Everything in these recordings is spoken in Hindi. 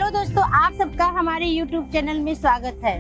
हेलो दोस्तों, आप सबका हमारे YouTube चैनल में स्वागत है।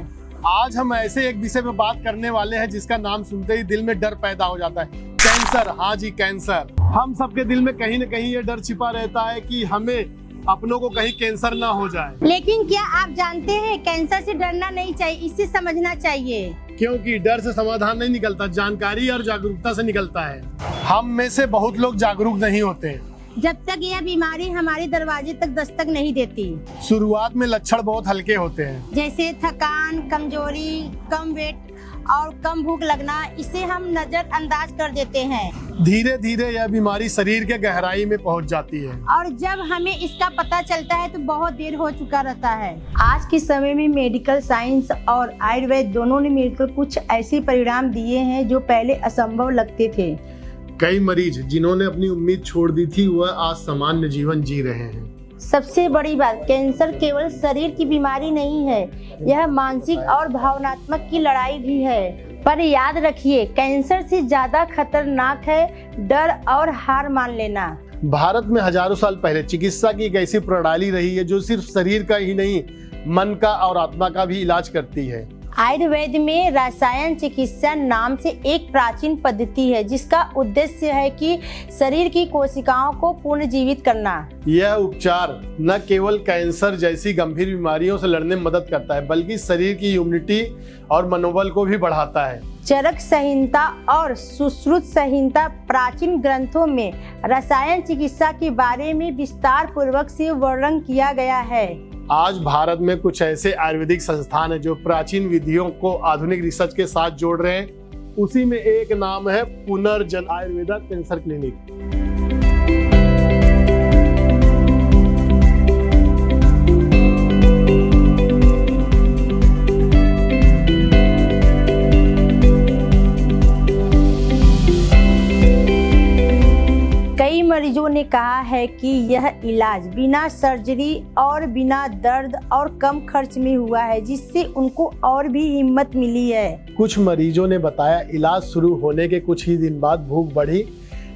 आज हम ऐसे एक विषय पे बात करने वाले हैं जिसका नाम सुनते ही दिल में डर पैदा हो जाता है। कैंसर। हाँ जी, कैंसर। हम सबके दिल में कहीं न कहीं ये डर छिपा रहता है कि हमें अपनों को कहीं कैंसर ना हो जाए। लेकिन क्या आप जानते हैं, कैंसर से डरना नहीं चाहिए, इससे समझना चाहिए। क्योंकि डर से समाधान नहीं निकलता, जानकारी और जागरूकता से निकलता है। हम में से बहुत लोग जागरूक नहीं होते जब तक यह बीमारी हमारे दरवाजे तक दस्तक नहीं देती। शुरुआत में लक्षण बहुत हल्के होते हैं, जैसे थकान, कमजोरी, कम वेट और कम भूख लगना। इसे हम नजरअंदाज कर देते हैं। धीरे धीरे यह बीमारी शरीर के गहराई में पहुंच जाती है और जब हमें इसका पता चलता है तो बहुत देर हो चुका रहता है। आज के समय में मेडिकल साइंस और आयुर्वेद दोनों ने मिलकर कुछ ऐसे परिणाम दिए हैं जो पहले असंभव लगते थे। कई मरीज जिन्होंने अपनी उम्मीद छोड़ दी थी वह आज सामान्य जीवन जी रहे हैं। सबसे बड़ी बात, कैंसर केवल शरीर की बीमारी नहीं है, यह मानसिक और भावनात्मक की लड़ाई भी है। पर याद रखिए, कैंसर से ज्यादा खतरनाक है डर और हार मान लेना। भारत में हजारों साल पहले चिकित्सा की एक ऐसी प्रणाली रही है जो सिर्फ शरीर का ही नहीं, मन का और आत्मा का भी इलाज करती है। आयुर्वेद में रसायन चिकित्सा नाम से एक प्राचीन पद्धति है जिसका उद्देश्य है कि शरीर की कोशिकाओं को पुनर्जीवित करना। यह उपचार न केवल कैंसर जैसी गंभीर बीमारियों से लड़ने में मदद करता है बल्कि शरीर की इम्यूनिटी और मनोबल को भी बढ़ाता है। चरक संहिता और सुश्रुत संहिता प्राचीन ग्रंथों में रसायन चिकित्सा के बारे में विस्तार पूर्वक से वर्णन किया गया है। आज भारत में कुछ ऐसे आयुर्वेदिक संस्थान हैं जो प्राचीन विधियों को आधुनिक रिसर्च के साथ जोड़ रहे हैं। उसी में एक नाम है पुनर्जन आयुर्वेदा कैंसर क्लिनिक। मरीजों ने कहा है कि यह इलाज बिना सर्जरी और बिना दर्द और कम खर्च में हुआ है, जिससे उनको और भी हिम्मत मिली है। कुछ मरीजों ने बताया इलाज शुरू होने के कुछ ही दिन बाद भूख बढ़ी,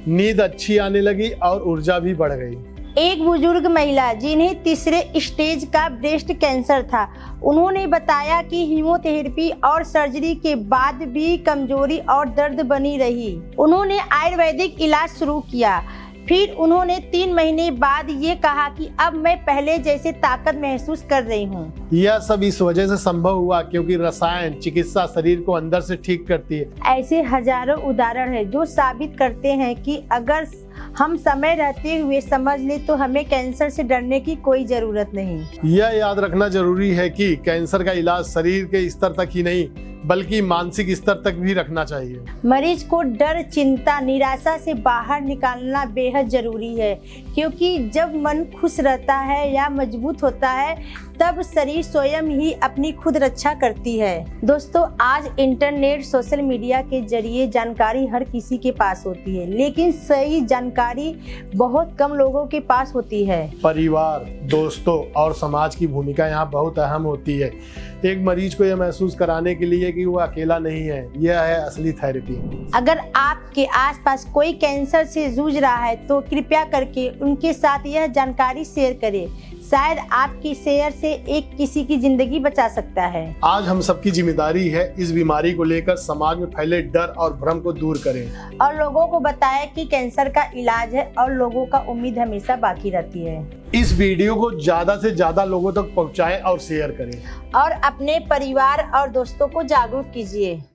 नींद अच्छी आने लगी और ऊर्जा भी बढ़ गई। एक बुजुर्ग महिला जिन्हें तीसरे स्टेज का ब्रेस्ट कैंसर था, उन्होंने बताया कि कीमोथेरेपी और सर्जरी के बाद भी कमजोरी और दर्द बनी रही। उन्होंने आयुर्वेदिक इलाज शुरू किया। फिर उन्होंने 3 महीने बाद ये कहा कि अब मैं पहले जैसे ताकत महसूस कर रही हूँ। यह सब इस वजह से संभव हुआ क्योंकि रसायन चिकित्सा शरीर को अंदर से ठीक करती है। ऐसे हजारों उदाहरण हैं जो साबित करते हैं कि अगर हम समय रहते हुए समझ ले तो हमें कैंसर से डरने की कोई जरूरत नहीं। यह याद रखना जरूरी है कि कैंसर का इलाज शरीर के स्तर तक ही नहीं बल्कि मानसिक स्तर तक भी रखना चाहिए। मरीज को डर, चिंता, निराशा से बाहर निकालना बेहद जरूरी है, क्योंकि जब मन खुश रहता है या मजबूत होता है तब शरीर स्वयं ही अपनी खुद रक्षा करती है। दोस्तों, आज इंटरनेट, सोशल मीडिया के जरिए जानकारी हर किसी के पास होती है, लेकिन सही जानकारी बहुत कम लोगों के पास होती है। परिवार, दोस्तों और समाज की भूमिका यहाँ बहुत अहम होती है। एक मरीज को यह महसूस कराने के लिए कि वो अकेला नहीं है, यह है असली थेरेपी। अगर आपके आसपास कोई कैंसर से जूझ रहा है तो कृपया करके उनके साथ यह जानकारी शेयर करें। शायद आपकी शेयर से एक किसी की जिंदगी बचा सकता है। आज हम सबकी जिम्मेदारी है इस बीमारी को लेकर समाज में फैले डर और भ्रम को दूर करें और लोगों को बताएं कि कैंसर का इलाज है और लोगों का उम्मीद हमेशा बाकी रहती है। इस वीडियो को ज्यादा से ज्यादा लोगों तक पहुंचाएं और शेयर करें और अपने परिवार और दोस्तों को जागरूक कीजिए।